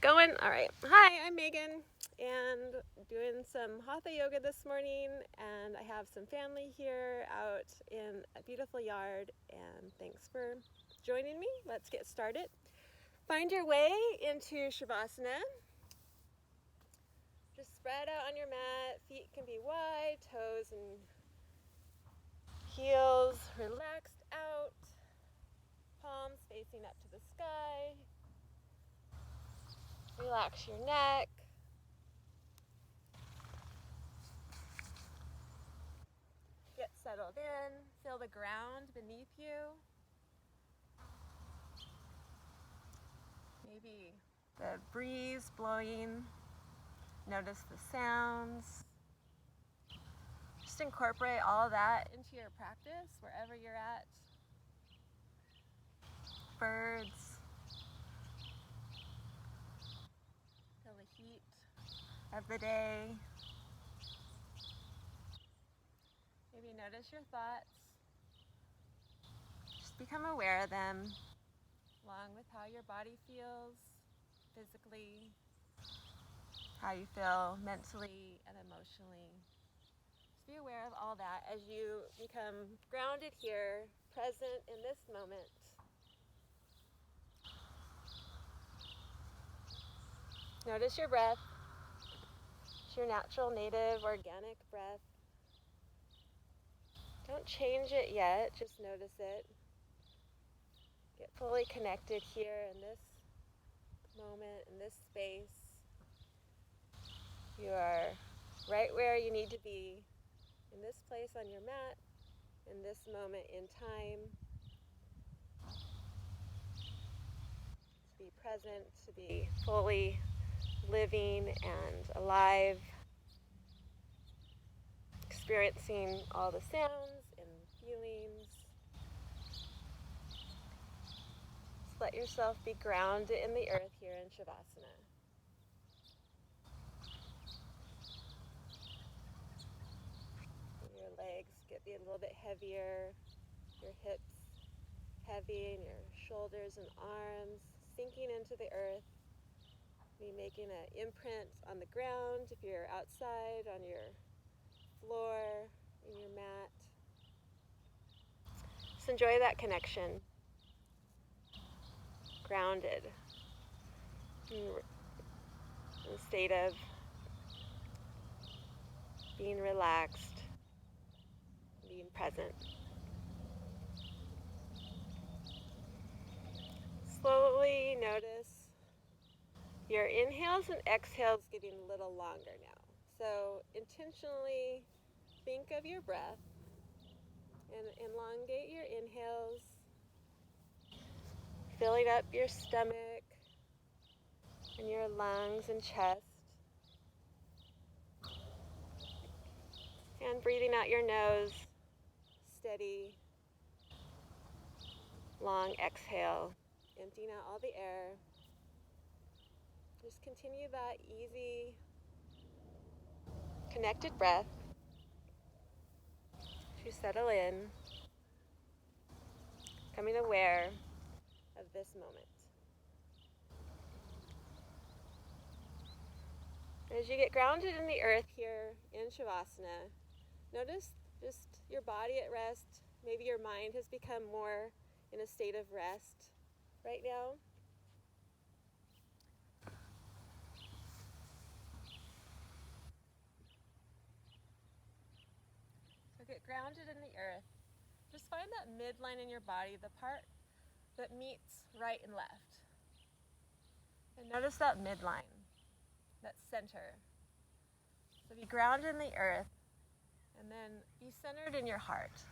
Going? All right. Hi, I'm Megan, and doing some Hatha yoga this morning, and I have some family here out in a beautiful yard, and thanks for joining me. Let's get started. Find your way into Shavasana. Just spread out on your mat. Feet can be wide, toes and heels relaxed out, palms facing up to the sky. Relax your neck. Get settled in. Feel the ground beneath you. Maybe the breeze blowing. Notice the sounds. Just incorporate all that into your practice wherever you're at. Birds. Feel the heat of the day. Maybe notice your thoughts. Just become aware of them, along with how your body feels physically, how you feel mentally and emotionally. Just be aware of all that as you become grounded here, present in this moment. Notice your breath. It's your natural, native, organic breath. Don't change it yet, just notice it. Get fully connected here in this moment, in this space. You are right where you need to be, in this place on your mat, in this moment in time. To be present, to be fully living and alive, experiencing all the sounds and feelings. Just let yourself be grounded in the earth here in Shavasana. Your legs get be a little bit heavier, your hips heavy, and your shoulders and arms sinking into the earth. Be making an imprint on the ground if you're outside, on your floor, in your mat. Just enjoy that connection. Grounded. In a state of being relaxed, being present. Slowly notice your inhales and exhales getting a little longer now. So intentionally think of your breath and elongate your inhales, filling up your stomach and your lungs and chest. And breathing out your nose, steady, long exhale, emptying out all the air. Just continue that easy, connected breath to settle in, becoming aware of this moment. As you get grounded in the earth here in Shavasana, notice just your body at rest. Maybe your mind has become more in a state of rest right now. So get grounded in the earth. Just find that midline in your body, the part that meets right and left. And notice that midline, that center. So be grounded in the earth, and then be centered in your heart.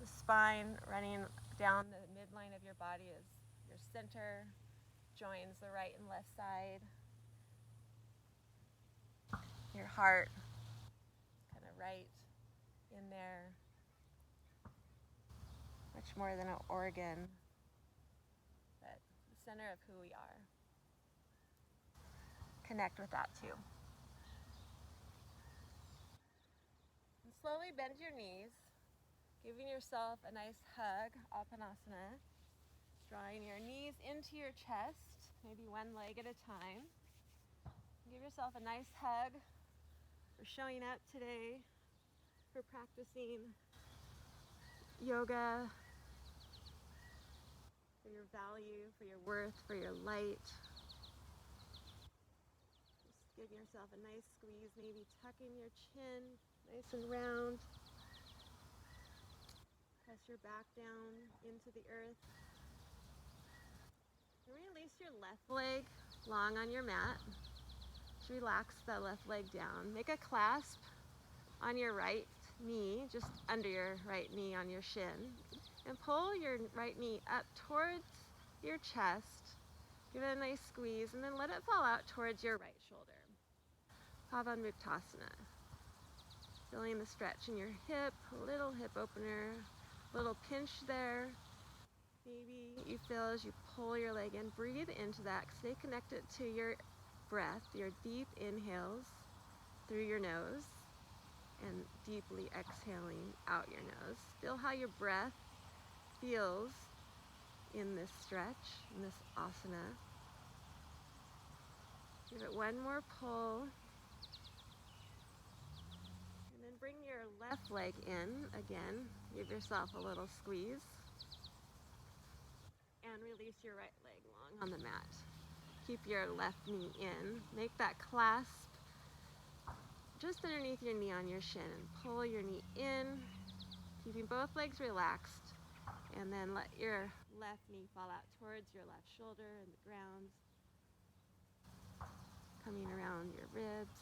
The spine running down the midline of your body is your center, joins the right and left side. Your heart, kind of right in there. Much more than an organ, but the center of who we are. Connect with that too. And slowly bend your knees, giving yourself a nice hug, Apanasana. Drawing your knees into your chest maybe one leg at a time. Give yourself a nice hug for showing up today, for practicing yoga, for your value, for your worth, for your light. Just give yourself a nice squeeze, maybe tucking your chin nice and round. Press your back down into the earth. And release your left leg long on your mat. Just relax the left leg down. Make a clasp on your right knee, just under your right knee on your shin. And pull your right knee up towards your chest. Give it a nice squeeze and then let it fall out towards your right shoulder. Pavanmuktasana. Feeling the stretch in your hip, a little hip opener, a little pinch there. Maybe you feel as you pull your leg in, breathe into that. Stay connected to your breath, your deep inhales through your nose and deeply exhaling out your nose. Feel how your breath feels in this stretch, in this asana. Give it one more pull. And then bring your left leg in again. Give yourself a little squeeze. And release your right leg long on the mat. Keep your left knee in. Make that clasp just underneath your knee on your shin. And pull your knee in, keeping both legs relaxed. And then let your left knee fall out towards your left shoulder and the ground. Coming around your ribs.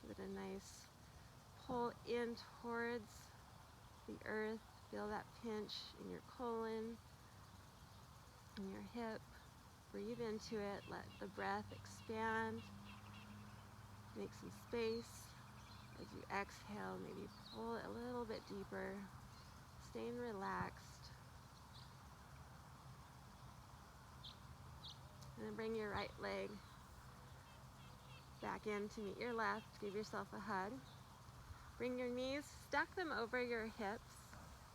Give it a nice pull in towards the earth. Feel that pinch in your colon, in your hip. Breathe into it. Let the breath expand. Make some space. As you exhale, maybe pull it a little bit deeper. Staying relaxed. And then bring your right leg back in to meet your left. Give yourself a hug. Bring your knees, stack them over your hips.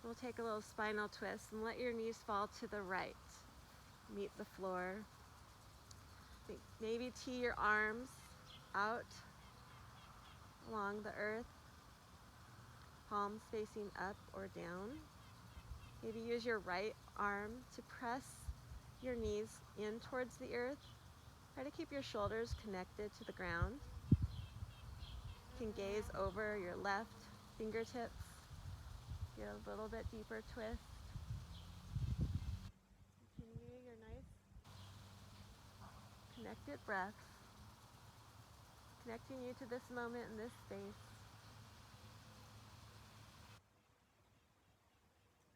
We'll take a little spinal twist and let your knees fall to the right. Meet the floor. Maybe tee your arms out along the earth. Palms facing up or down. Maybe use your right arm to press your knees in towards the earth. Try to keep your shoulders connected to the ground. You can gaze over your left fingertips. Get a little bit deeper twist. Continue your nice connected breath. Connecting you to this moment and this space.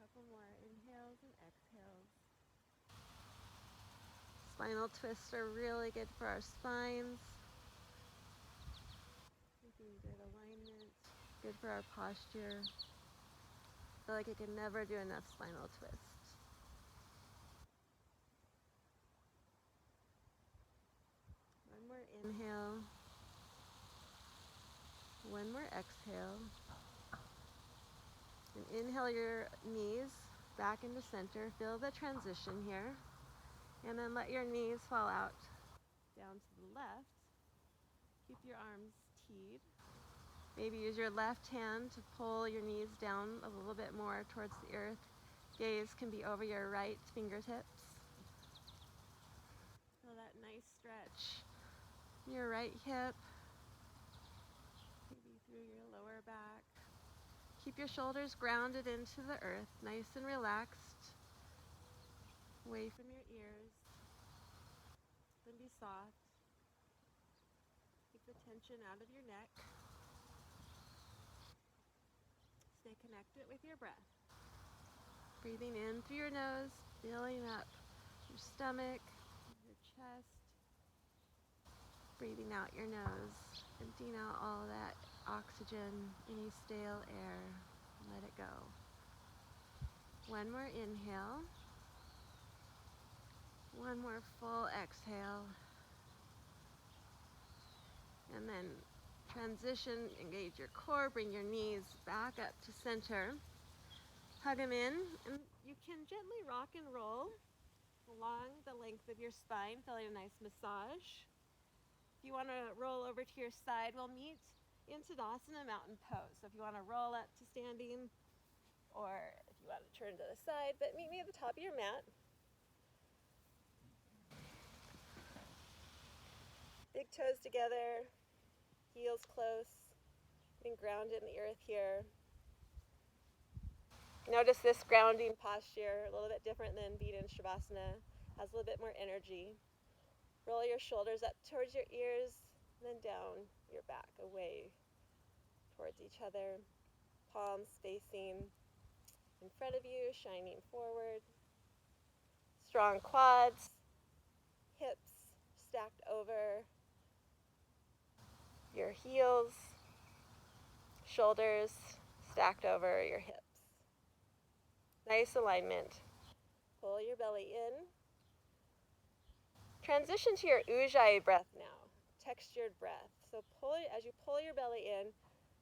Couple more inhales and exhales. Spinal twists are really good for our spines. Keeping good alignment, good for our posture. I feel like I can never do enough spinal twists. One more inhale. One more exhale. And inhale your knees back into center. Feel the transition here. And then let your knees fall out down to the left. Keep your arms teed. Maybe use your left hand to pull your knees down a little bit more towards the earth. Gaze can be over your right fingertips. Feel that nice stretch in your right hip. Maybe through your lower back. Keep your shoulders grounded into the earth, nice and relaxed. Away from your ears. Then be soft. Take the tension out of your neck. Stay connected with your breath. Breathing in through your nose, filling up your stomach, your chest. Breathing out your nose, emptying out all that oxygen, any stale air. Let it go. One more inhale. One more full exhale. And then transition, engage your core, bring your knees back up to center. Hug them in, and you can gently rock and roll along the length of your spine, feeling a nice massage. If you want to roll over to your side, we'll meet in Tadasana mountain pose. So if you want to roll up to standing, or if you want to turn to the side, but meet me at the top of your mat. Big toes together, heels close, getting grounded in the earth here. Notice this grounding posture, a little bit different than being in Shavasana, has a little bit more energy. Roll your shoulders up towards your ears, and then down your back, away towards each other. Palms facing in front of you, shining forward. Strong quads, hips stacked over your heels, shoulders stacked over your hips. Nice alignment. Pull your belly in. Transition to your Ujjayi breath now, textured breath. So as you pull your belly in,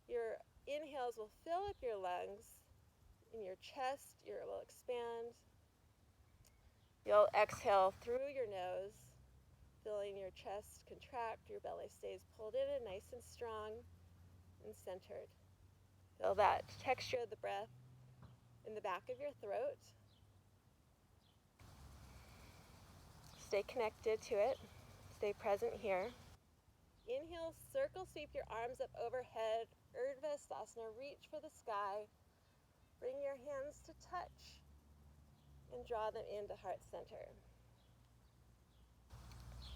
your inhales will fill up your lungs. In your chest, will expand. You'll exhale through your nose, feeling your chest contract. Your belly stays pulled in and nice and strong and centered. Feel that texture of the breath in the back of your throat. Stay connected to it. Stay present here. Inhale, circle sweep your arms up overhead. Urdhva Stasana, reach for the sky. Bring your hands to touch and draw them into heart center.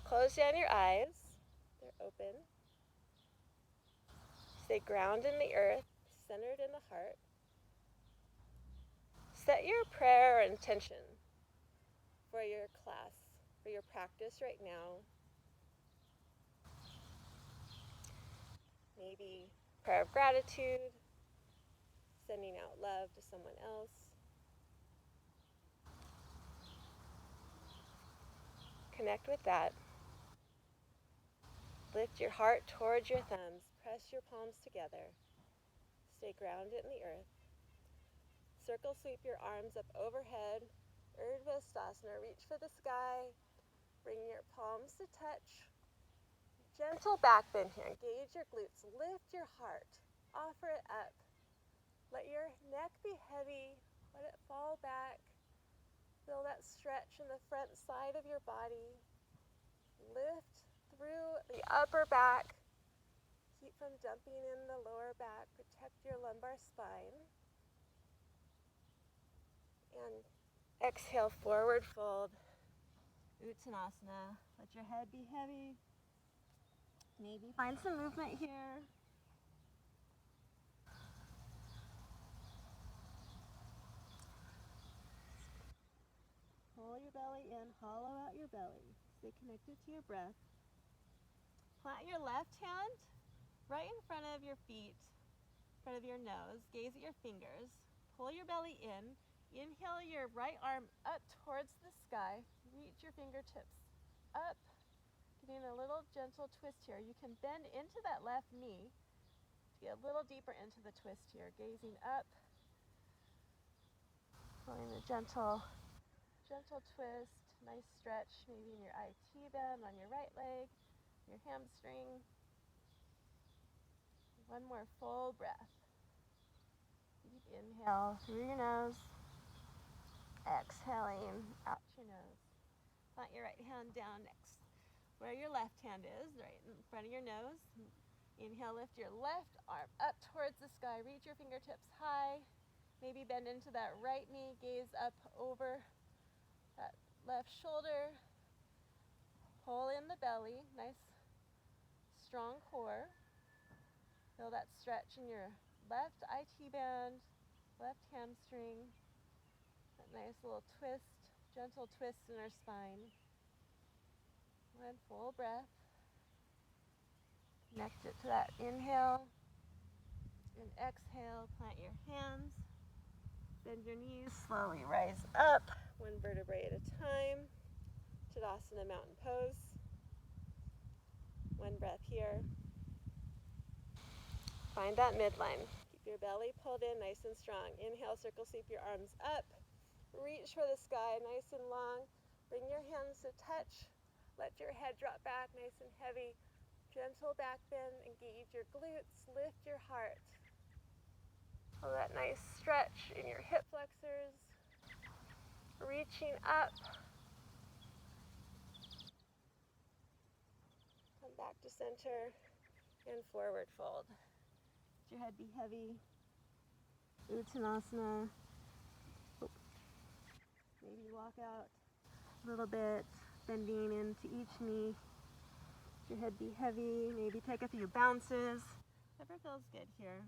Close down your eyes. They're open. Stay grounded in the earth, centered in the heart. Set your prayer or intention for your class, for your practice right now. Maybe prayer of gratitude, sending out love to someone else. Connect with that. Lift your heart towards your thumbs. Press your palms together. Stay grounded in the earth. Circle sweep your arms up overhead. Urdhva Stasana, reach for the sky. Bring your palms to touch. Gentle back bend here. Engage your glutes. Lift your heart. Offer it up. Let your neck be heavy. Let it fall back. Feel that stretch in the front side of your body. Lift through the upper back. Keep from dumping in the lower back. Protect your lumbar spine. And exhale, forward fold. Uttanasana. Let your head be heavy. Maybe find some movement here. Pull your belly in, hollow out your belly. Stay connected to your breath. Plant your left hand right in front of your feet, in front of your nose. Gaze at your fingers. Pull your belly in. Inhale your right arm up towards the sky. Reach your fingertips up. Getting a little gentle twist here. You can bend into that left knee to get a little deeper into the twist here. Gazing up. Feeling a gentle twist. Nice stretch maybe in your IT band on your right leg, your hamstring. One more full breath. Deep inhale through your nose. Exhaling out your nose. Plant your right hand down next where your left hand is, right in front of your nose. Inhale, lift your left arm up towards the sky. Reach your fingertips high. Maybe bend into that right knee. Gaze up over that left shoulder. Pull in the belly. Nice, strong core. Feel that stretch in your left IT band, left hamstring. That nice little twist, gentle twist in our spine. One full breath. Connect it to that inhale. And exhale, plant your hands. Bend your knees, slowly rise up, one vertebrae at a time. Tadasana mountain pose. One breath here. Find that midline. Keep your belly pulled in nice and strong. Inhale, circle sweep your arms up. Reach for the sky, nice and long. Bring your hands to touch. Let your head drop back nice and heavy. Gentle back bend, engage your glutes, lift your heart. Feel that nice stretch in your hip flexors. Reaching up. Come back to center and forward fold. Let your head be heavy. Uttanasana. Maybe walk out a little bit, bending into each knee. Let your head be heavy. Maybe take a few bounces. Whatever feels good here.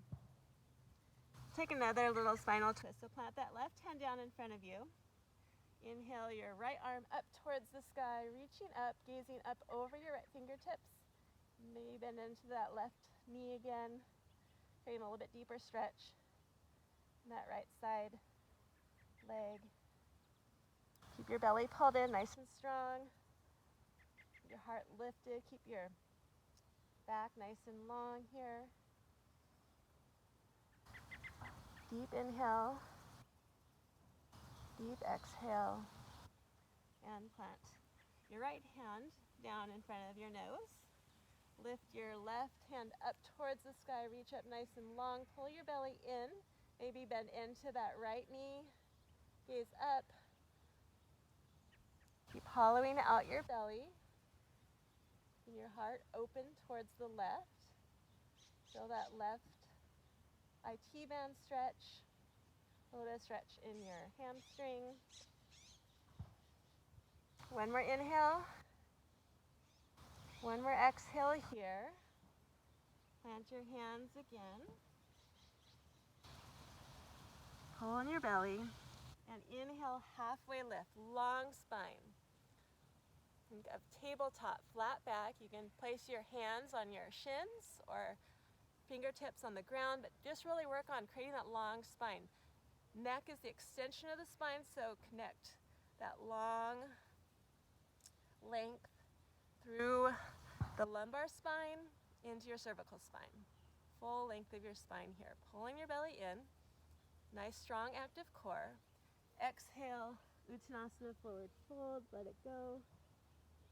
Take another little spinal twist. So plant that left hand down in front of you. Inhale your right arm up towards the sky, reaching up, gazing up over your right fingertips. Maybe bend into that left knee again, creating a little bit deeper stretch in that right side leg. Keep your belly pulled in, nice and strong. Keep your heart lifted. Keep your back nice and long here. Deep inhale. Deep exhale. And plant your right hand down in front of your nose. Lift your left hand up towards the sky. Reach up nice and long. Pull your belly in. Maybe bend into that right knee. Gaze up. Keep hollowing out your belly. Your heart open towards the left. Feel that left IT band stretch. A little bit of stretch in your hamstring. One more inhale. One more exhale here. Plant your hands again. Pull in your belly. And inhale, halfway lift, long spine. Think of tabletop, flat back. You can place your hands on your shins or fingertips on the ground, but just really work on creating that long spine. Neck is the extension of the spine, so connect that long length through the lumbar spine into your cervical spine. Full length of your spine here. Pulling your belly in. Nice, strong, active core. Exhale, Uttanasana, forward fold, let it go.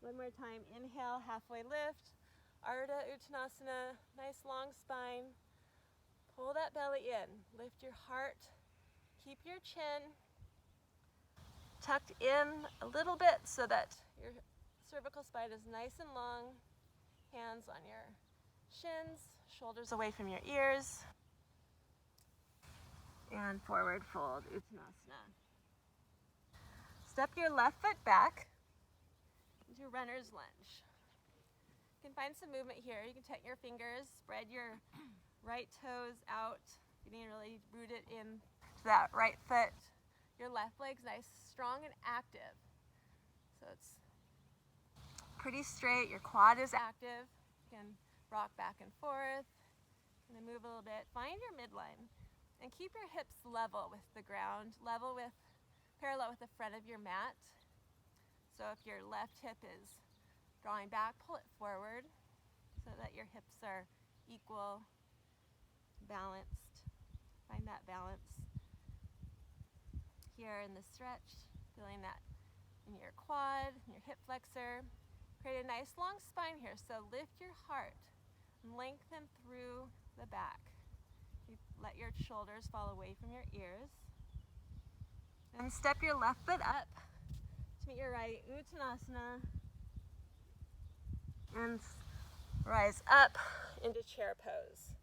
One more time, inhale, halfway lift. Ardha Uttanasana, nice long spine. Pull that belly in, lift your heart, keep your chin tucked in a little bit so that your cervical spine is nice and long. Hands on your shins, shoulders away from your ears. And forward fold, Uttanasana. Step your left foot back into runner's lunge. You can find some movement here. You can tighten your fingers, spread your right toes out, getting really rooted in to that right foot. Your left leg's nice, strong and active. So it's pretty straight. Your quad is active. You can rock back and forth. And then move a little bit. Find your midline. And keep your hips level with the ground, parallel with the front of your mat. So if your left hip is drawing back, pull it forward so that your hips are equal, balanced. Find that balance here in the stretch, feeling that in your quad, in your hip flexor. Create a nice long spine here, so lift your heart and lengthen through the back. Let your shoulders fall away from your ears. And step your left foot up to meet your right, Uttanasana. And rise up into chair pose.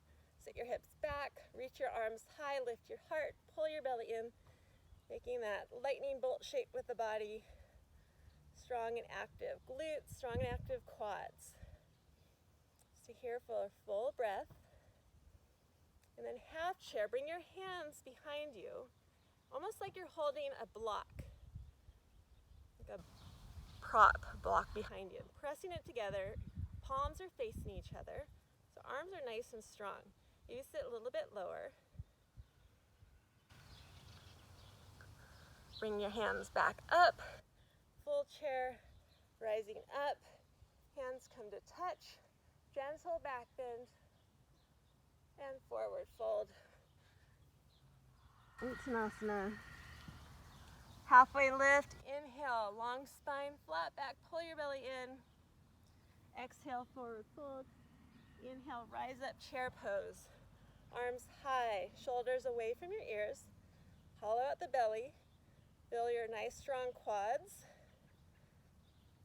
Sit your hips back, reach your arms high, lift your heart, pull your belly in, making that lightning bolt shape with the body. Strong and active glutes, strong and active quads. Stay here for a full breath. And then half chair, bring your hands behind you, almost like you're holding a block, like a prop block behind you. Pressing it together, palms are facing each other, so arms are nice and strong. Maybe sit a little bit lower. Bring your hands back up, full chair, rising up, hands come to touch, gentle back bend, and forward fold. Uttanasana. Halfway lift, inhale, long spine, flat back, pull your belly in. Exhale, forward fold. Inhale, rise up, chair pose. Arms high, shoulders away from your ears. Hollow out the belly. Feel your nice strong quads.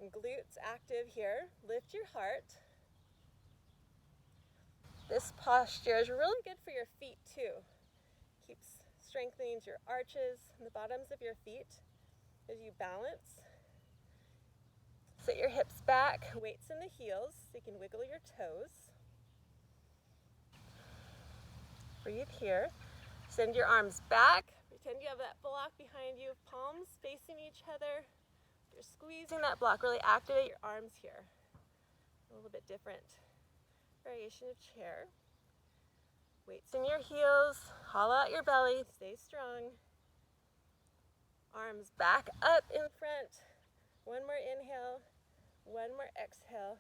And glutes active here. Lift your heart. This posture is really good for your feet too. Keeps strengthening your arches and the bottoms of your feet as you balance. Sit your hips back, weights in the heels so you can wiggle your toes. Breathe here. Send your arms back. Pretend you have that block behind you, palms facing each other. You're squeezing that block. Really activate your arms here. A little bit different variation of chair. Weights in your heels. Hollow out your belly. Stay strong. Arms back up in front. One more inhale. One more exhale.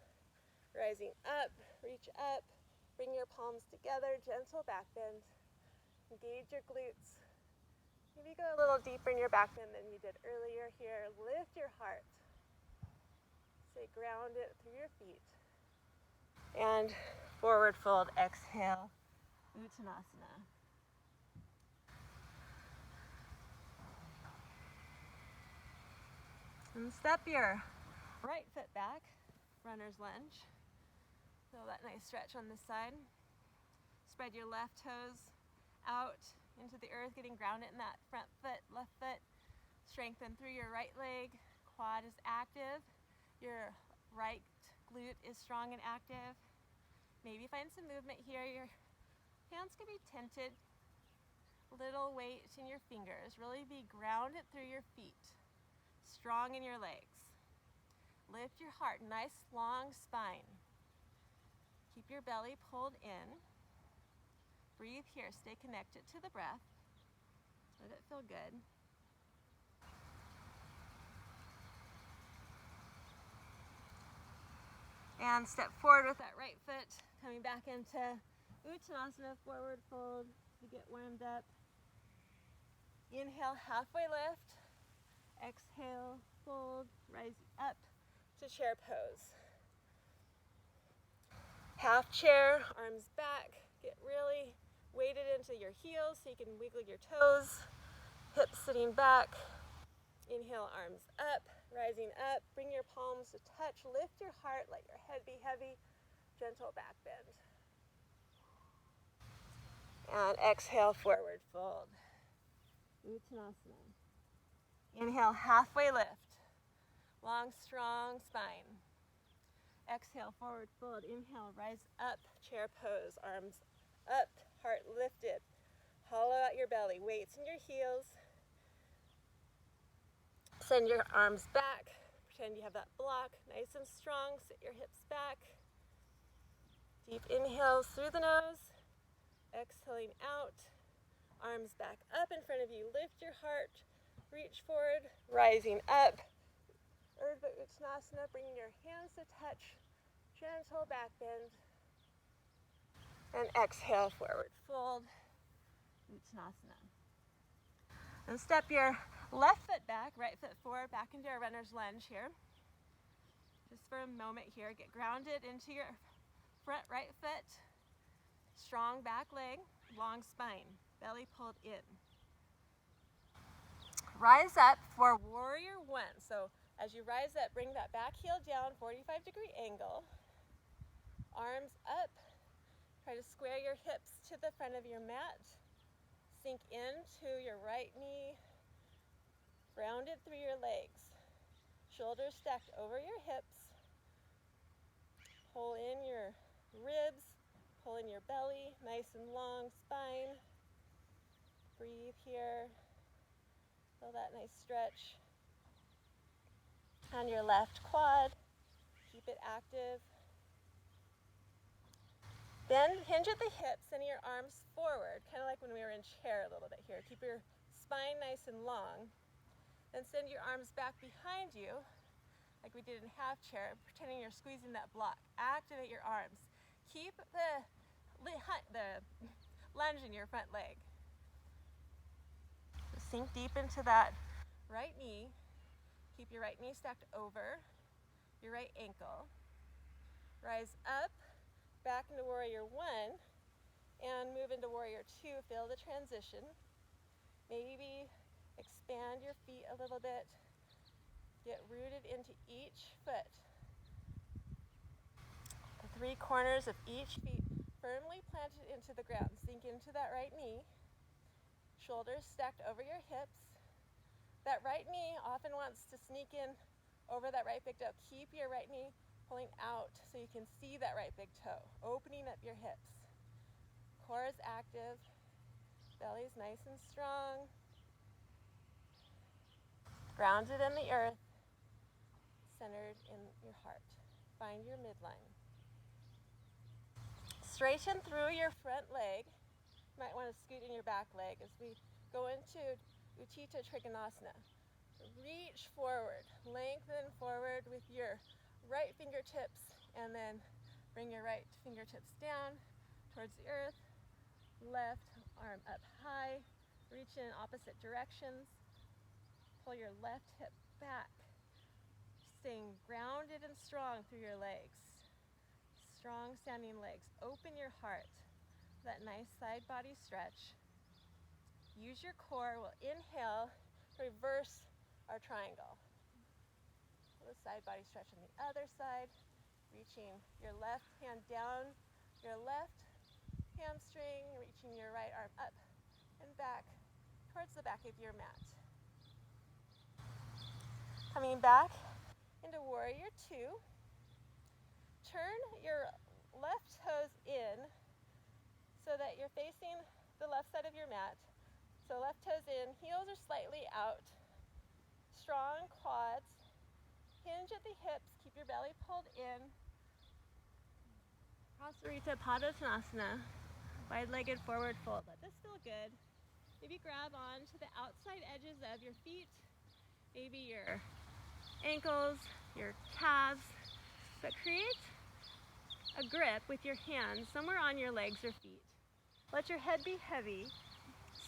Rising up. Reach up. Bring your palms together. Gentle back bend. Engage your glutes. Maybe go a little deeper in your back bend than you did earlier here. Lift your heart. Stay grounded through your feet. And forward fold, exhale, Uttanasana. And step your right foot back, runner's lunge. Feel that nice stretch on this side. Spread your left toes out into the earth, getting grounded in that front foot, left foot. Strengthen through your right leg. Quad is active. Your right glute is strong and active. Maybe find some movement here. Your hands can be tented. Little weight in your fingers. Really be grounded through your feet. Strong in your legs. Lift your heart. Nice long spine. Keep your belly pulled in. Breathe here. Stay connected to the breath. Let it feel good. And step forward with that right foot, coming back into Uttanasana, forward fold to get warmed up. Inhale, halfway lift. Exhale, fold, rise up to chair pose. Half chair, arms back. Get really weighted into your heels so you can wiggle your toes. Hips sitting back. Inhale, arms up, rising up. Bring your palms to touch. Lift your heart, let your head be heavy. Gentle back bend. And exhale, forward fold. Uttanasana. Inhale, halfway lift. Long, strong spine. Exhale, forward fold. Inhale, rise up, chair pose. Arms up, heart lifted. Hollow out your belly. Weights in your heels. Send your arms back. Pretend you have that block nice and strong. Sit your hips back. Deep inhales through the nose. Exhaling out. Arms back up in front of you. Lift your heart. Reach forward. Rising up. Urdhva Uttanasana. Bringing your hands to touch. Gentle back bend. And exhale, forward fold. Uttanasana. And step your left foot back, right foot forward, back into a runner's lunge here. Just for a moment here, get grounded into your front right foot. Strong back leg, long spine, belly pulled in. Rise up for warrior one. So as you rise up, bring that back heel down, 45-degree angle. Arms up. Try to square your hips to the front of your mat. Sink into your right knee, grounded through your legs. Shoulders stacked over your hips. Pull in your ribs, pull in your belly, nice and long spine. Breathe here. Feel that nice stretch. On your left quad, keep it active. Then hinge at the hips, sending your arms forward, kind of like when we were in chair a little bit here. Keep your spine nice and long. Then send your arms back behind you, like we did in half chair, pretending you're squeezing that block. Activate your arms. Keep the lunge in your front leg. Sink deep into that right knee. Keep your right knee stacked over your right ankle. Rise up, back into warrior one, and move into warrior two. Feel the transition. Maybe expand your feet a little bit. Get rooted into each foot. The three corners of each feet firmly planted into the ground. Sink into that right knee. Shoulders stacked over your hips. That right knee often wants to sneak in over that right big toe. Keep your right knee pulling out so you can see that right big toe, opening up your hips. Core is active, belly's nice and strong. Grounded in the earth, centered in your heart. Find your midline. Straighten through your front leg. You might want to scoot in your back leg as we go into Utthita Trikonasana. Reach forward, lengthen forward with your right fingertips, and then bring your right fingertips down towards the earth. Left arm up high, reach in opposite directions. Pull your left hip back, staying grounded and strong through your legs. Strong standing legs. Open your heart. That nice side body stretch. Use your core. We'll inhale, reverse our triangle. The side body stretch on the other side. Reaching your left hand down your left hamstring, reaching your right arm up and back towards the back of your mat. Coming back into warrior two. Turn your left toes in so that you're facing the left side of your mat. So left toes in, heels are slightly out. Strong quads. Hinge at the hips, keep your belly pulled in. Prasarita Padottanasana, wide-legged forward fold. Let this feel good. Maybe grab on to the outside edges of your feet, maybe your ankles, your calves, but create a grip with your hands somewhere on your legs or feet. Let your head be heavy.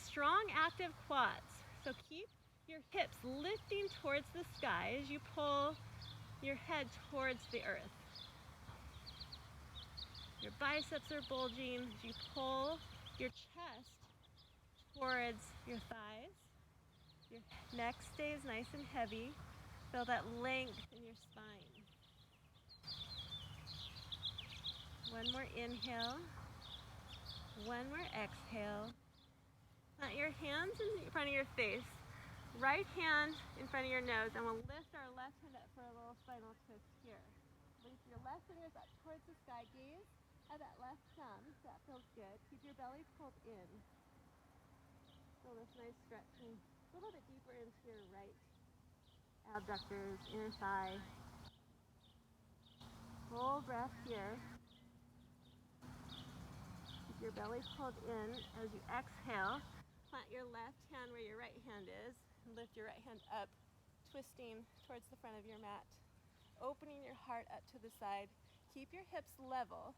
Strong, active quads. So keep your hips lifting towards the sky as you pull your head towards the earth. Your biceps are bulging as you pull your chest towards your thighs. Your neck stays nice and heavy. Feel that length in your spine. One more inhale. One more exhale. Plant your hands in front of your face. Right hand in front of your nose, and we'll lift our left hand up for a little spinal twist here. Lift your left fingers up towards the sky. Gaze at that left thumb. That feels good. Keep your belly pulled in. Feel this nice stretching a little bit deeper into your right abductors, inner thigh. Full breath here. Keep your belly pulled in as you exhale. Plant your left hand where your right hand is. And lift your right hand up, twisting towards the front of your mat. Opening your heart up to the side. Keep your hips level.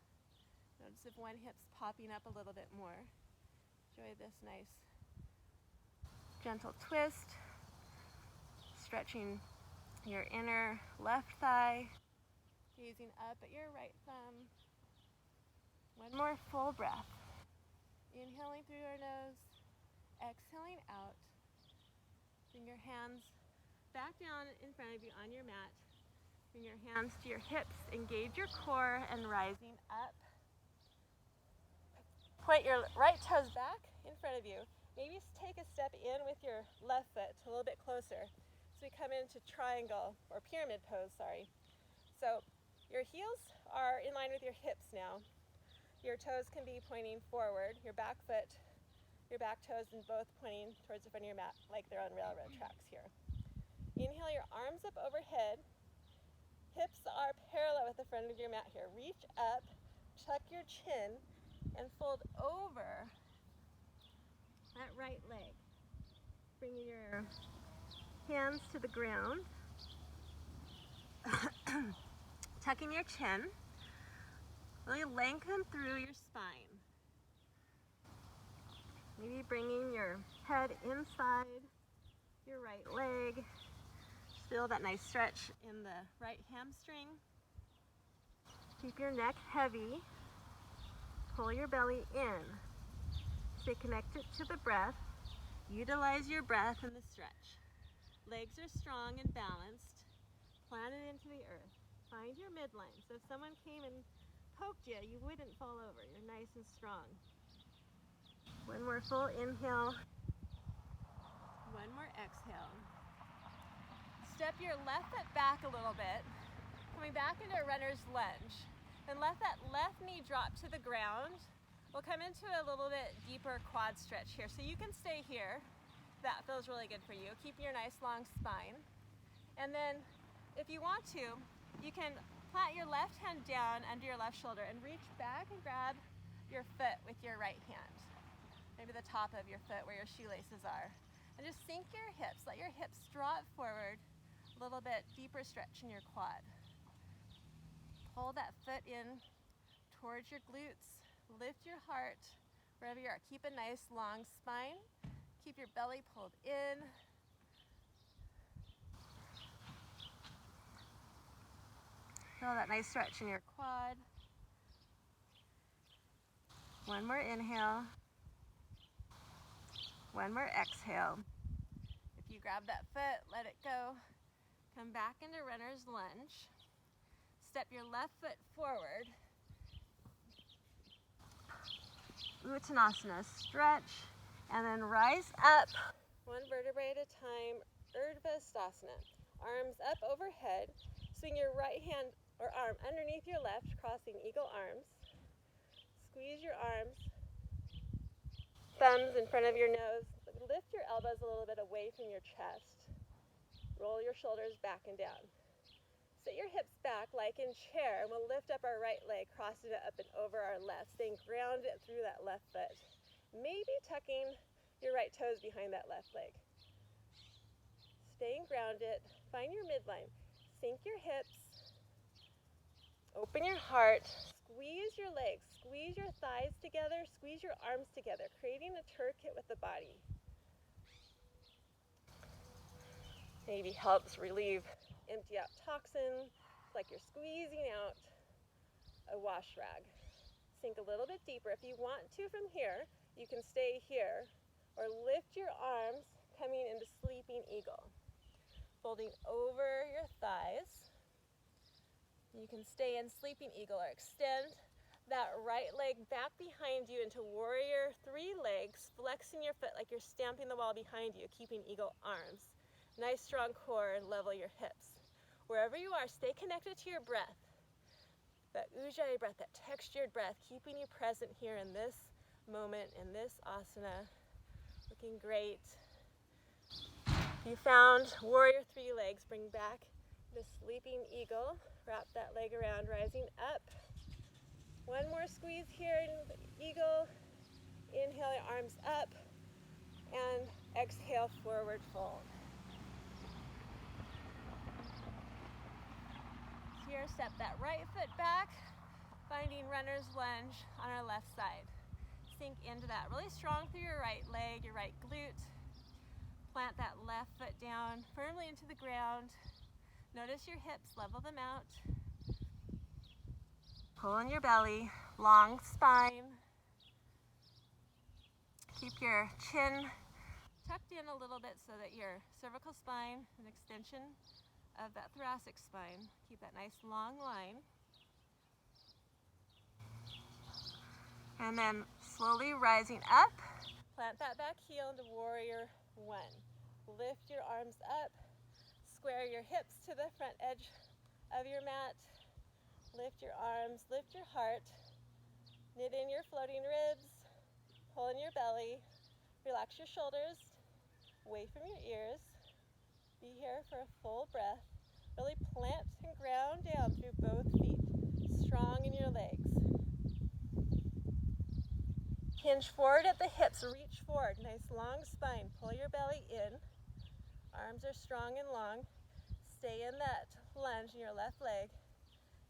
Notice if one hip's popping up a little bit more. Enjoy this nice gentle twist. Stretching your inner left thigh. Gazing up at your right thumb. One more full breath. Inhaling through your nose. Exhaling out. Bring your hands back down in front of you on your mat. Bring your hands to your hips. Engage your core and rising up. Point your right toes back in front of you. Maybe take a step in with your left foot a little bit closer. So we come into triangle or pyramid pose, sorry. So your heels are in line with your hips now. Your toes can be pointing forward. Your back foot, your back toes, and both pointing towards the front of your mat like they're on railroad tracks here. Inhale your arms up overhead. Hips are parallel with the front of your mat here. Reach up, tuck your chin, and fold over that right leg. Bringing your hands to the ground. Tucking your chin. Really lengthen through your spine. Maybe bringing your head inside your right leg. Feel that nice stretch in the right hamstring. Keep your neck heavy. Pull your belly in. Stay connected to the breath. Utilize your breath in the stretch. Legs are strong and balanced. Plant it into the earth. Find your midline. So if someone came and poked you, you wouldn't fall over. You're nice and strong. One more full inhale. One more exhale. Step your left foot back a little bit, coming back into a runner's lunge. And let that left knee drop to the ground. We'll come into a little bit deeper quad stretch here. So you can stay here. That feels really good for you. Keep your nice long spine. And then if you want to, you can plant your left hand down under your left shoulder and reach back and grab your foot with your right hand. Maybe the top of your foot where your shoelaces are. And just sink your hips. Let your hips drop forward. A little bit deeper stretch in your quad. Pull that foot in towards your glutes. Lift your heart wherever you are. Keep a nice long spine. Keep your belly pulled in. Feel that nice stretch in your quad. One more inhale. One more exhale. If you grab that foot, let it go. Come back into runner's lunge. Step your left foot forward. Uttanasana, stretch, and then rise up. One vertebrae at a time, Urdhva Stasana. Arms up overhead. Swing your right hand or arm underneath your left, crossing eagle arms. Squeeze your arms. Thumbs in front of your nose. Lift your elbows a little bit away from your chest. Roll your shoulders back and down. Sit your hips back like in chair, and we'll lift up our right leg, crossing it up and over our left, staying grounded through that left foot. Maybe tucking your right toes behind that left leg. Staying grounded, find your midline. Sink your hips, open your heart, squeeze your legs, squeeze your thighs together, squeeze your arms together, creating a tourniquet with the body. Maybe helps relieve, empty out toxins, like you're squeezing out a wash rag. Sink a little bit deeper. If you want to from here, you can stay here, or lift your arms, coming into sleeping eagle. Folding over your thighs. You can stay in sleeping eagle or extend that right leg back behind you into warrior 3 legs, flexing your foot like you're stamping the wall behind you, keeping eagle arms. Nice strong core and level your hips. Wherever you are, stay connected to your breath. That ujjayi breath, that textured breath, keeping you present here in this moment, in this asana. Looking great. If you found warrior 3 legs, bring back the sleeping eagle. Wrap that leg around, rising up. One more squeeze here in the eagle. Inhale your arms up and exhale, forward fold. Here, step that right foot back, finding runner's lunge on our left side. Sink into that really strong through your right leg, your right glute. Plant that left foot down firmly into the ground. Notice your hips, level them out. Pull in your belly, long spine. Keep your chin tucked in a little bit so that your cervical spine, an extension of that thoracic spine. Keep that nice long line. And then slowly rising up, plant that back heel into warrior 1. Lift your arms up, square your hips to the front edge of your mat. Lift your arms, lift your heart, knit in your floating ribs, pull in your belly, relax your shoulders, away from your ears. Be here for a full breath. Really plant and ground down through both feet, strong in your legs. Hinge forward at the hips, reach forward, nice long spine. Pull your belly in, arms are strong and long. Stay in that lunge in your left leg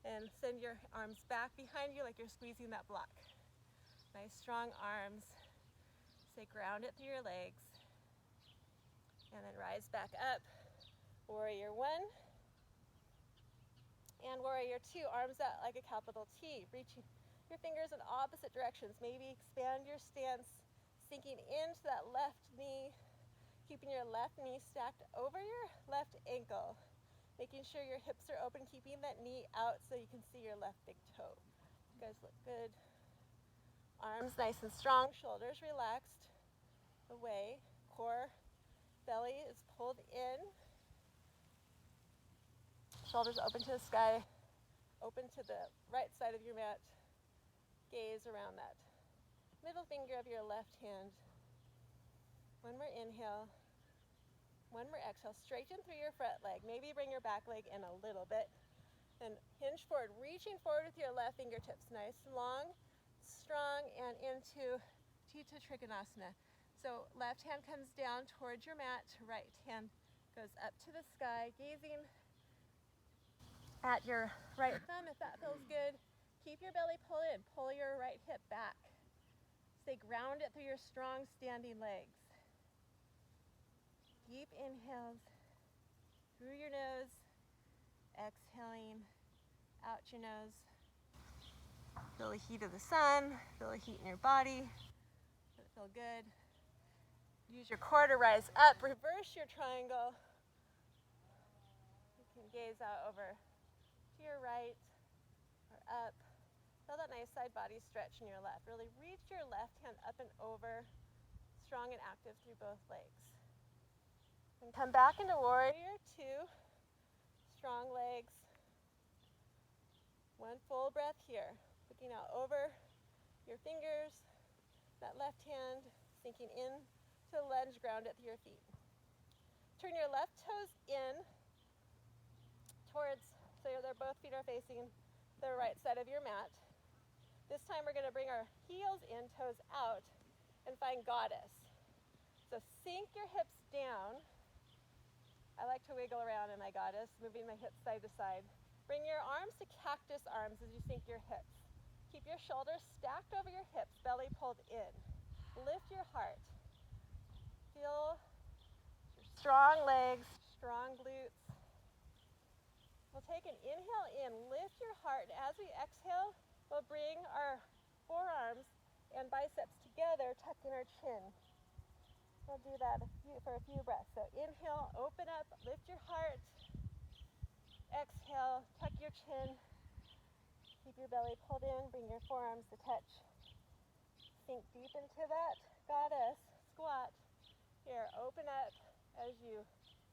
and send your arms back behind you like you're squeezing that block. Nice strong arms. Stay grounded through your legs. And then rise back up. Warrior one. And warrior two, arms out like a capital T, reaching your fingers in opposite directions. Maybe expand your stance, sinking into that left knee, keeping your left knee stacked over your left ankle, making sure your hips are open, keeping that knee out so you can see your left big toe. You guys look good. Arms nice and strong, shoulders relaxed away, core, belly is pulled in, shoulders open to the sky, open to the right side of your mat, gaze around that middle finger of your left hand. One more inhale, one more exhale, straighten through your front leg, maybe bring your back leg in a little bit, and hinge forward, reaching forward with your left fingertips, nice, long, strong, and into Tita Trikonasana. So left hand comes down towards your mat, right hand goes up to the sky, gazing at your right thumb if that feels good. Keep your belly pulled in, pull your right hip back. Stay grounded through your strong standing legs. Deep inhales through your nose, exhaling out your nose. Feel the heat of the sun, feel the heat in your body. Let it feel good. Use your core to rise up, reverse your triangle. You can gaze out over to your right or up. Feel that nice side body stretch in your left. Really reach your left hand up and over, strong and active through both legs. And come back into warrior two, strong legs. One full breath here, looking out over your fingers, that left hand sinking in to the lunge, ground it through your feet. Turn your left toes in towards, so their both feet are facing the right side of your mat. This time we're going to bring our heels in, toes out, and find goddess. So sink your hips down. I like to wiggle around in my goddess, moving my hips side to side. Bring your arms to cactus arms as you sink your hips. Keep your shoulders stacked over your hips, belly pulled in. Lift your heart. Feel your strong legs, strong glutes. We'll take an inhale in, lift your heart, and as we exhale, we'll bring our forearms and biceps together, tucking our chin. We'll do that for a few breaths. So inhale, open up, lift your heart. Exhale, tuck your chin. Keep your belly pulled in, bring your forearms to touch. Sink deep into that goddess squat. Here, open up as you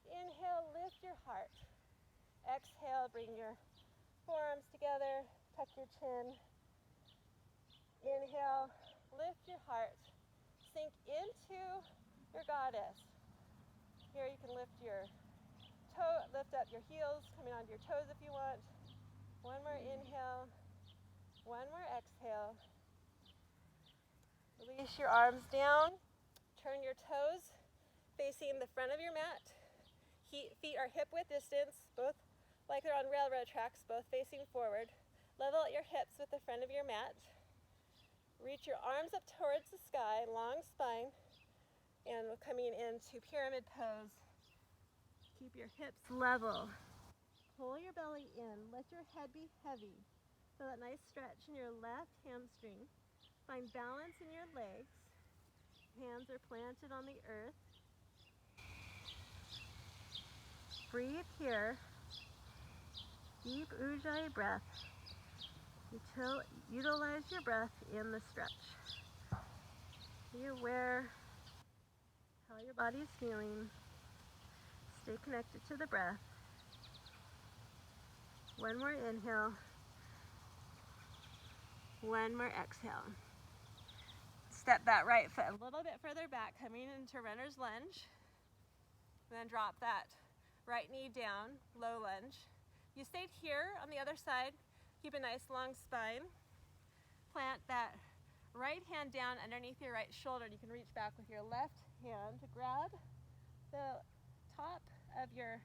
inhale, lift your heart. Exhale, bring your forearms together, tuck your chin. Inhale, lift your heart. Sink into your goddess. Here you can lift up your heels, coming onto your toes if you want. One more inhale, one more exhale. Release your arms down. Turn your toes facing the front of your mat. Feet are hip width distance, both like they're on railroad tracks, both facing forward. Level out your hips with the front of your mat. Reach your arms up towards the sky, long spine, and we're coming into pyramid pose. Keep your hips level. Pull your belly in. Let your head be heavy. Feel that nice stretch in your left hamstring. Find balance in your legs. Hands are planted on the earth. Breathe here. Deep Ujjayi breath. Utilize your breath in the stretch. Be aware how your body is feeling. Stay connected to the breath. One more inhale. One more exhale. Step that right foot a little bit further back, coming into runner's lunge. Then drop that right knee down, low lunge. You stayed here on the other side. Keep a nice long spine. Plant that right hand down underneath your right shoulder. You can reach back with your left hand to grab the top of your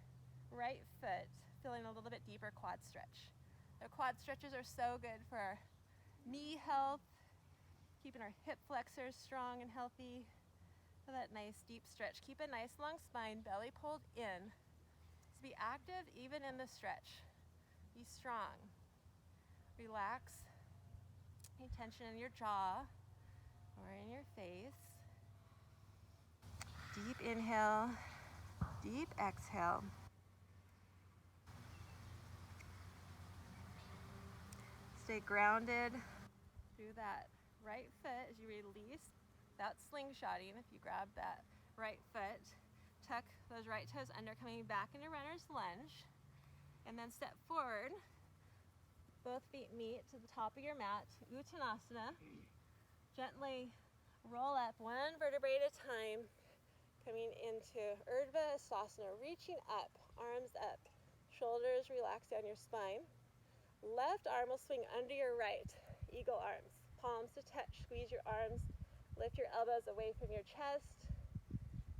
right foot, feeling a little bit deeper quad stretch. The quad stretches are so good for our knee health, keeping our hip flexors strong and healthy. for that nice deep stretch. Keep a nice long spine, belly pulled in. So be active even in the stretch. Be strong. Relax any tension in your jaw or in your face. Deep inhale, deep exhale. Stay grounded through that right foot as you release without slingshotting. If you grab that right foot, tuck those right toes under, coming back into runner's lunge, and then step forward. Both feet meet to the top of your mat, Uttanasana. Gently roll up one vertebrae at a time, coming into Urdhva Sasana, reaching up, arms up, shoulders relax down your spine. Left arm will swing under your right, eagle arms, palms to touch, squeeze your arms, lift your elbows away from your chest,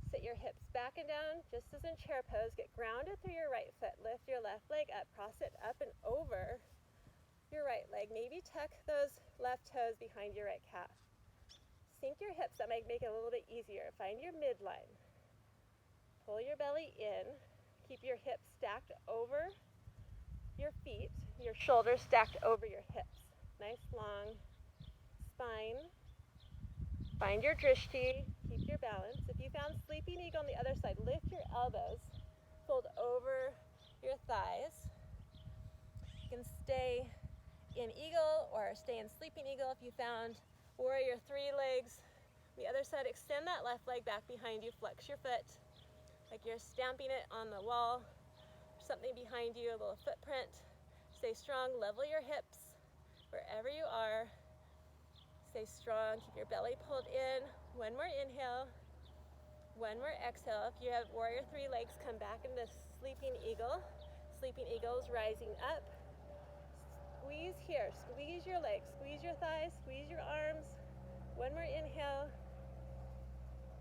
sit your hips back and down, just as in chair pose, get grounded through your right foot, lift your left leg up, cross it up and over your right leg, maybe tuck those left toes behind your right calf. Sink your hips, that might make it a little bit easier. Find your midline, pull your belly in, keep your hips stacked over your feet, your shoulders stacked over your hips. Nice long spine. Find your drishti, keep your balance. If you found sleeping eagle on the other side, lift your elbows, fold over your thighs. You can stay in eagle or stay in sleeping eagle. If you found warrior three legs, the other side, extend that left leg back behind you, flex your foot like you're stamping it on the wall. Something behind you, a little footprint. Stay strong, level your hips wherever you are. Stay strong, keep your belly pulled in. One more inhale, one more exhale. If you have warrior three legs, come back into sleeping eagle. Sleeping eagle is rising up. Squeeze here, squeeze your legs, squeeze your thighs, squeeze your arms. One more inhale,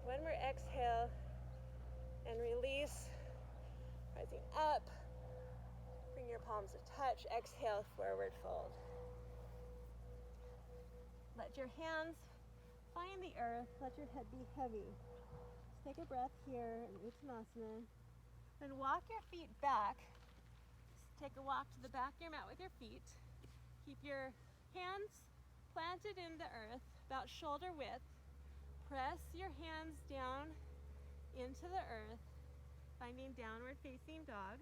one more exhale, and release. Rising up, bring your palms to touch, exhale, forward fold. Let your hands find the earth, let your head be heavy. Just take a breath here in Uttanasana. Then walk your feet back. Just take a walk to the back of your mat with your feet. Keep your hands planted in the earth, about shoulder width. Press your hands down into the earth, finding downward facing dog.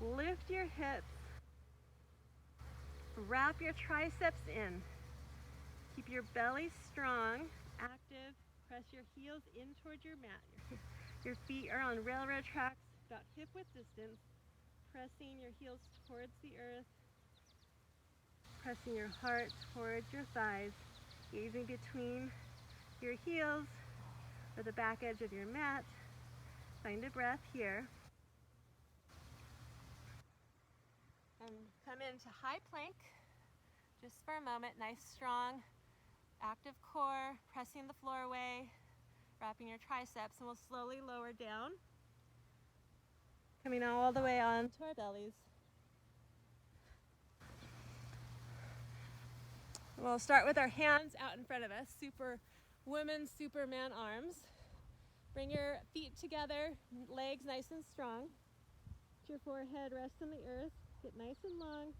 Lift your hips. Wrap your triceps in. Keep your belly strong, active. Press your heels in towards your mat. Your feet are on railroad tracks, about hip width distance. Pressing your heels towards the earth. Pressing your heart towards your thighs. Gazing between your heels or the back edge of your mat. Find a breath here. And come into high plank just for a moment. Nice, strong, active core, pressing the floor away, wrapping your triceps, and we'll slowly lower down, coming all the way onto our bellies. We'll start with our hands out in front of us, Superman arms. Bring your feet together, legs nice and strong. Let your forehead rest on the earth. Get nice and long.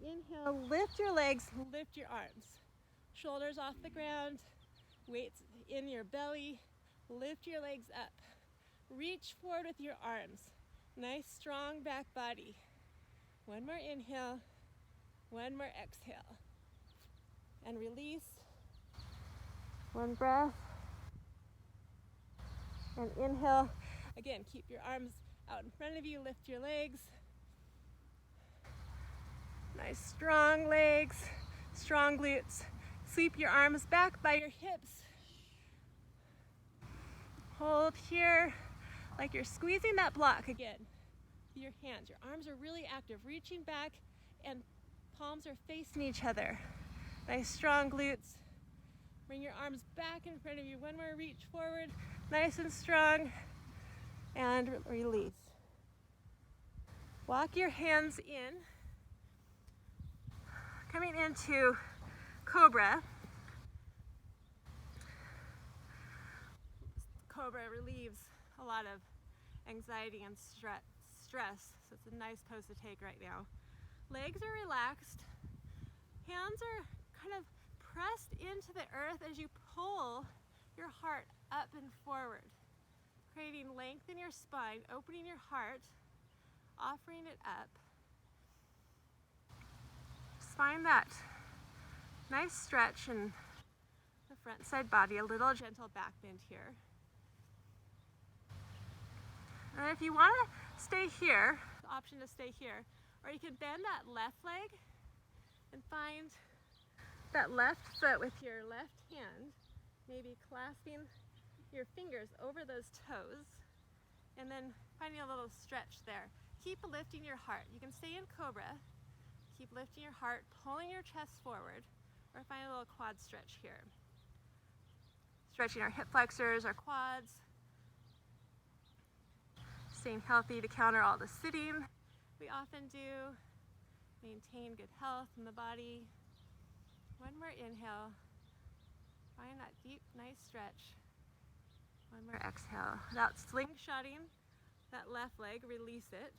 Inhale, lift your legs, lift your arms. Shoulders off the ground, weights in your belly. Lift your legs up. Reach forward with your arms. Nice, strong back body. One more inhale, one more exhale. And release. One breath. And inhale. Again, keep your arms out in front of you. Lift your legs. Nice, strong legs, strong glutes. Sweep your arms back by your hips. Hold here like you're squeezing that block again. Your hands, your arms are really active, reaching back and palms are facing each other. Nice, strong glutes. Bring your arms back in front of you. One more reach forward, nice and strong, and release. Walk your hands in, coming into cobra. cobra relieves a lot of anxiety and stress, so it's a nice pose to take right now. Legs are relaxed, hands are kind of pressed into the earth as you pull your heart up and forward, creating length in your spine, opening your heart, offering it up. Just find that nice stretch in the front side body, a little gentle back bend here. And if you want to stay here, the option to stay here, or you can bend that left leg and find that left foot with your left hand, maybe clasping your fingers over those toes, and then finding a little stretch there. Keep lifting your heart. You can stay in cobra, keep lifting your heart, pulling your chest forward, or find a little quad stretch here. Stretching our hip flexors, our quads, staying healthy to counter all the sitting we often do, maintain good health in the body. One more inhale, find that deep, nice stretch. One more exhale. Without slingshotting that left leg, release it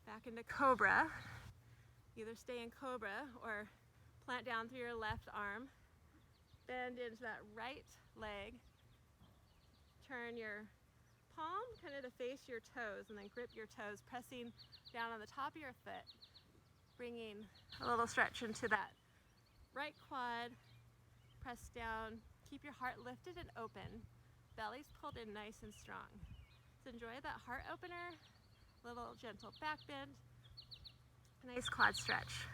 back into cobra. Either stay in cobra or plant down through your left arm, bend into that right leg, turn your palm kind of to face your toes, and then grip your toes, pressing down on the top of your foot, bringing a little stretch into that right quad. Press down, keep your heart lifted and open, belly's pulled in nice and strong. So enjoy that heart opener, little gentle back bend, a nice quad stretch.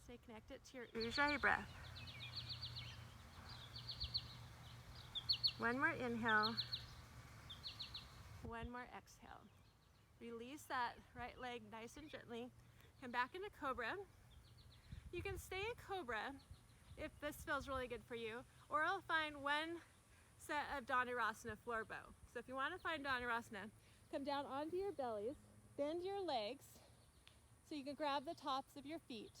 Stay connected to your Ujjayi breath. One more inhale, one more exhale. Release that right leg nice and gently. Come back into cobra. You can stay in cobra if this feels really good for you, or I'll find one set of Dhanurasana floor bow. So if you want to find Dhanurasana, come down onto your bellies, bend your legs so you can grab the tops of your feet.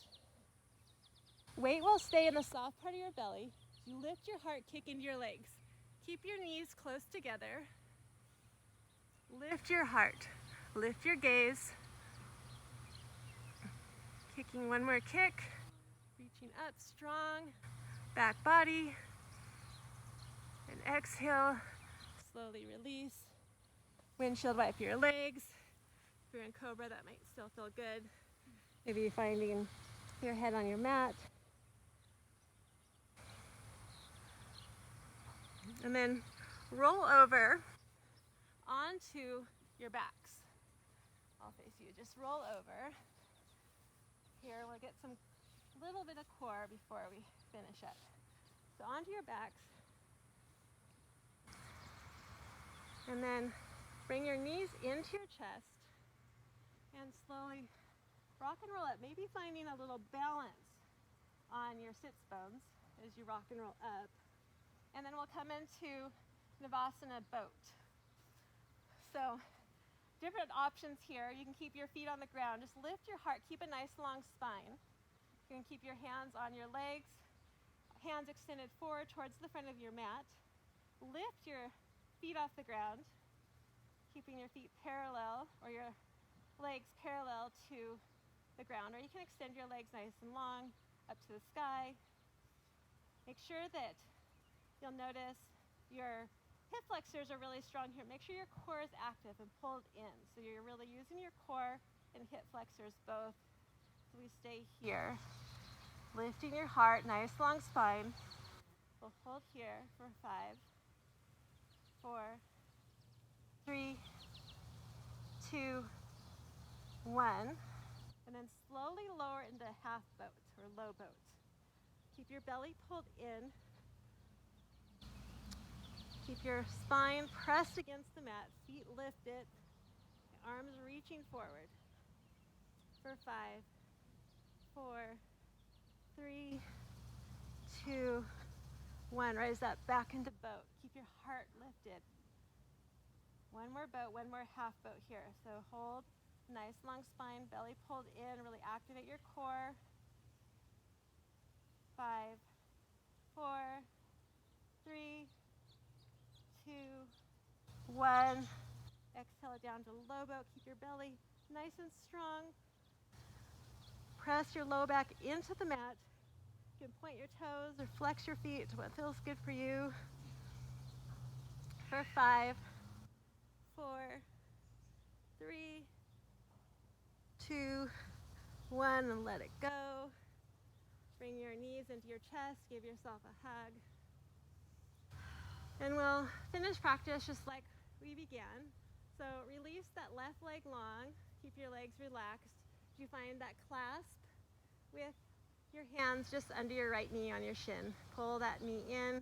Weight will stay in the soft part of your belly. You lift your heart, kick into your legs. Keep your knees close together. Lift your heart, lift your gaze. Kicking one more kick, reaching up strong, back body. And exhale, slowly release. Windshield wipe your legs. If you're in cobra, that might still feel good. Maybe finding your head on your mat. And then roll over onto your backs. I'll face you. Just roll over. Here, we'll get some little bit of core before we finish up. So onto your backs. And then bring your knees into your chest and slowly rock and roll up. Maybe finding a little balance on your sits bones as you rock and roll up. And then we'll come into Navasana boat. So different options here. You can keep your feet on the ground. Just lift your heart. Keep a nice long spine. You can keep your hands on your legs, hands extended forward towards the front of your mat. Lift your feet off the ground, keeping your feet parallel or your legs parallel to the ground. Or you can extend your legs nice and long up to the sky. Make sure that you'll notice your hip flexors are really strong here. Make sure your core is active and pulled in. So you're really using your core and hip flexors both. So we stay here. Lifting your heart, nice long spine. We'll hold here for 5, 4, 3, 2, 1. And then slowly lower into half boat or low boat. Keep your belly pulled in. Keep your spine pressed against the mat, feet lifted, arms reaching forward. For 5, 4, 3, 2, 1. Rise up, back into boat. Keep your heart lifted. One more boat, one more half boat here. So hold, nice long spine, belly pulled in, really activate your core. 5, 4, 3, 2, 1. Exhale down to low boat. Keep your belly nice and strong. Press your low back into the mat. You can point your toes or flex your feet to what feels good for you. For 5, 4, 3, 2, 1, and let it go. Bring your knees into your chest. Give yourself a hug. And we'll finish practice just like we began. So release that left leg long. Keep your legs relaxed. You find that clasp with your hands just under your right knee on your shin. Pull that knee in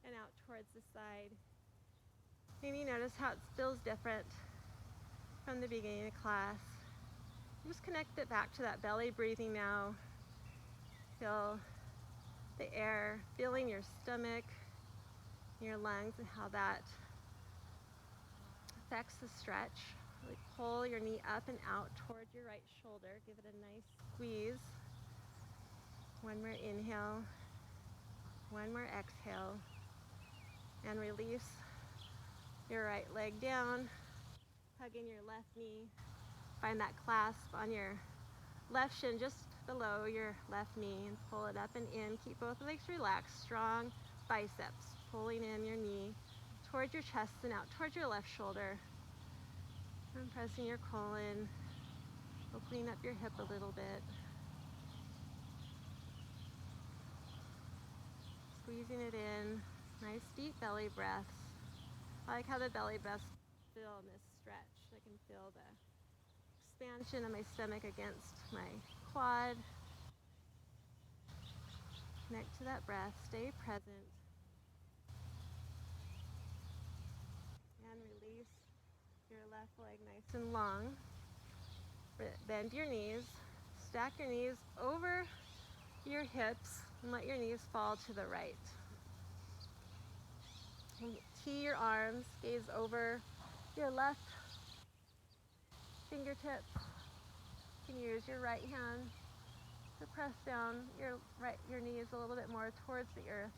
and out towards the side. Maybe notice how it feels different from the beginning of class. Just connect it back to that belly breathing now. Feel the air filling your stomach, your lungs, and how that affects the stretch. Really pull your knee up and out towards your right shoulder. Give it a nice squeeze. One more inhale. One more exhale. And release your right leg down. Hug in your left knee. Find that clasp on your left shin just below your left knee and pull it up and in. Keep both legs relaxed. Strong biceps. Pulling in your knee towards your chest and out towards your left shoulder. And pressing your colon. Opening up your hip a little bit. Squeezing it in. Nice deep belly breaths. I like how the belly breaths feel in this stretch. I can feel the expansion of my stomach against my quad. Connect to that breath. Stay present. And release your left leg nice and long. Bend your knees. Stack your knees over your hips and let your knees fall to the right. Tee your arms, gaze over your left fingertip. You can use your right hand to press down your knees a little bit more towards the earth.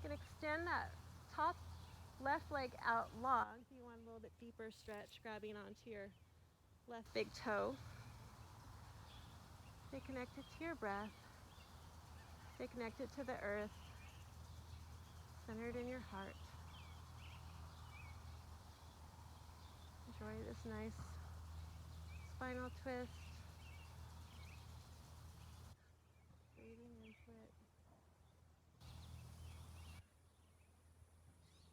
You can extend that top left leg out long if you want a little bit deeper stretch, grabbing onto your left big toe. Stay connected to your breath. Stay connected to the earth, centered in your heart. Enjoy this nice spinal twist. Breathing into it.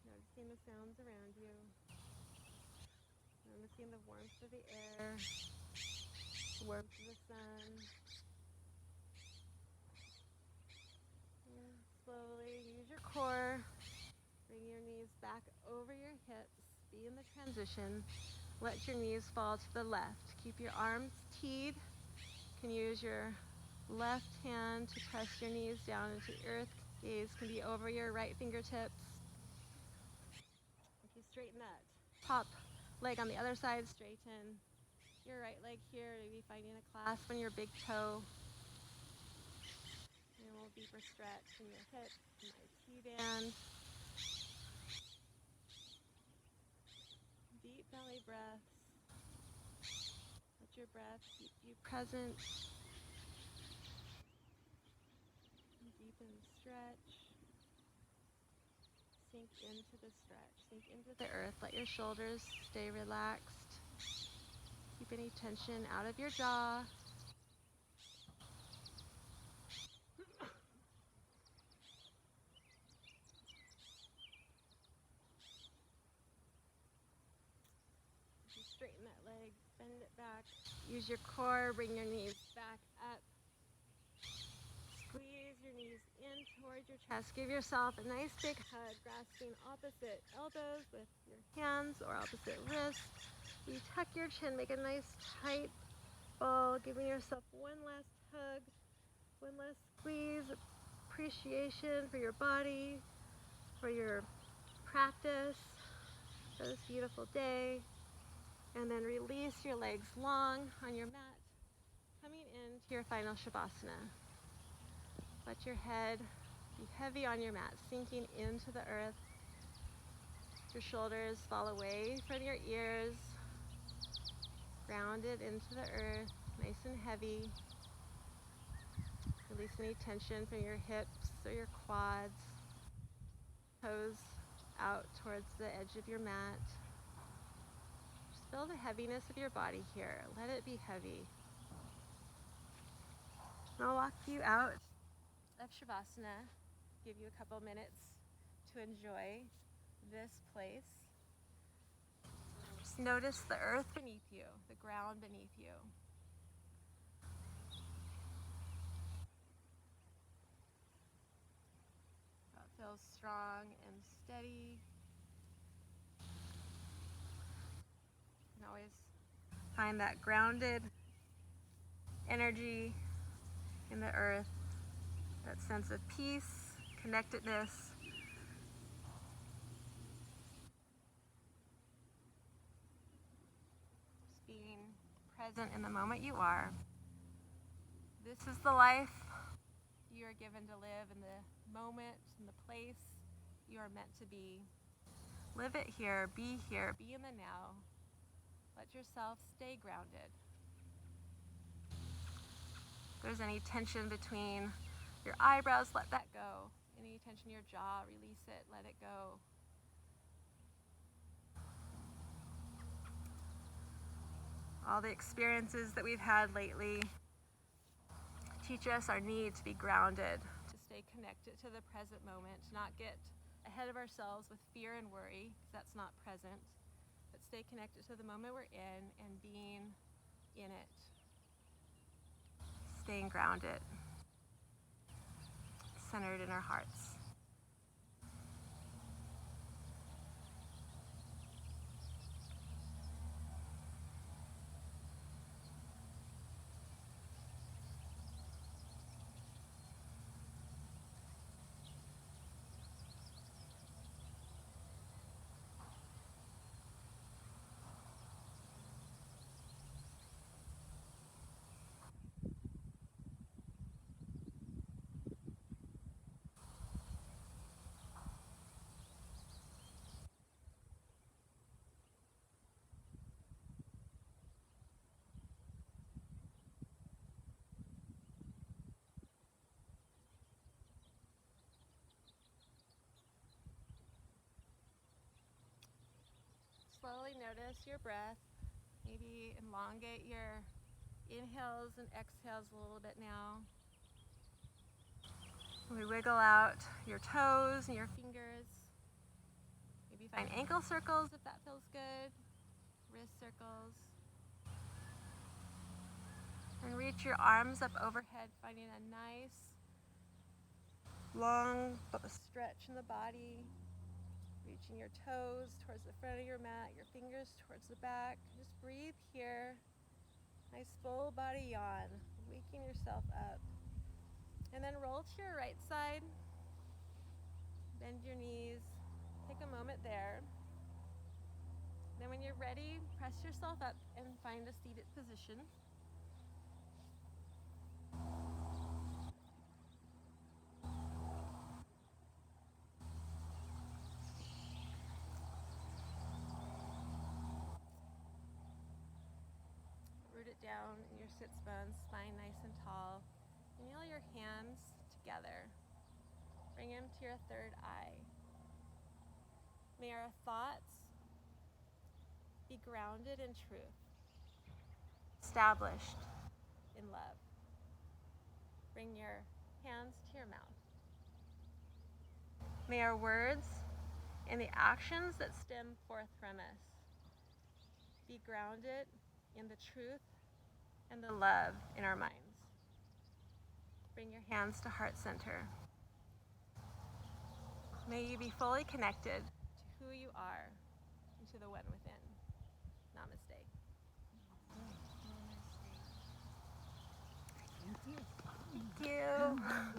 Noticing the sounds around you. Noticing the warmth of the air, the warmth of the sun. And slowly use your core. Bring your knees back over your hips. Be in the transition. Let your knees fall to the left. Keep your arms teed. You can use your left hand to press your knees down into the earth. Gaze can be over your right fingertips. If you straighten that top leg on the other side, straighten your right leg here, maybe finding a clasp on your big toe. And a little deeper stretch in your hips, in my T-band. Deep belly breaths. Let your breath keep you present. And deepen the stretch. Sink into the stretch. Sink into the earth. Let your shoulders stay relaxed. Keep any tension out of your jaw. Straighten that leg, bend it back. Use your core, bring your knees back up. Squeeze your knees in towards your chest. Give yourself a nice big hug, grasping opposite elbows with your hands or opposite wrists. You tuck your chin, make a nice tight ball, giving yourself one last hug, one last squeeze, appreciation for your body, for your practice, for this beautiful day. And then release your legs long on your mat, coming into your final Shavasana. Let your head Be heavy on your mat, sinking into the earth. Your shoulders fall away from your ears, grounded into the earth, nice and heavy. Release any tension from your hips or your quads. Toes out towards the edge of your mat. Just feel the heaviness of your body here. Let it be heavy. And I'll walk you out of Shavasana, give you a couple minutes to enjoy this place. Just notice the earth beneath you, the ground beneath you. That feels strong and steady. You can always find that grounded energy in the earth, that sense of peace, connectedness. Just being present in the moment you are. This is the life you are given to live, in the moment, in the place you are meant to be. Live it here, be in the now. Let yourself stay grounded. If there's any tension between your eyebrows, let that go. Any tension in your jaw, release it, let it go. All the experiences that we've had lately teach us our need to be grounded, to stay connected to the present moment, to not get ahead of ourselves with fear and worry, because that's not present, but stay connected to the moment we're in and being in it. Staying grounded, centered in our hearts. Slowly notice your breath. Maybe elongate your inhales and exhales a little bit now. We wiggle out your toes and your fingers. Maybe find ankle circles if that feels good. Wrist circles. And reach your arms up overhead, finding a nice long stretch in the body. Reaching your toes towards the front of your mat, your fingers towards the back. Just breathe here. Nice full body yawn, waking yourself up. And then roll to your right side. Bend your knees. Take a moment there. Then when you're ready, press yourself up and find a seated position. Root it down in your sits bones, spine nice and tall. Nail your hands together. Bring them to your third eye. May our thoughts be grounded in truth, established in love. Bring your hands to your mouth. May our words and the actions that stem forth from us be grounded in the truth and the love in our minds. Bring your hands to heart center. May you be fully connected to who you are and to the one within. Namaste. Thank you. Thank you.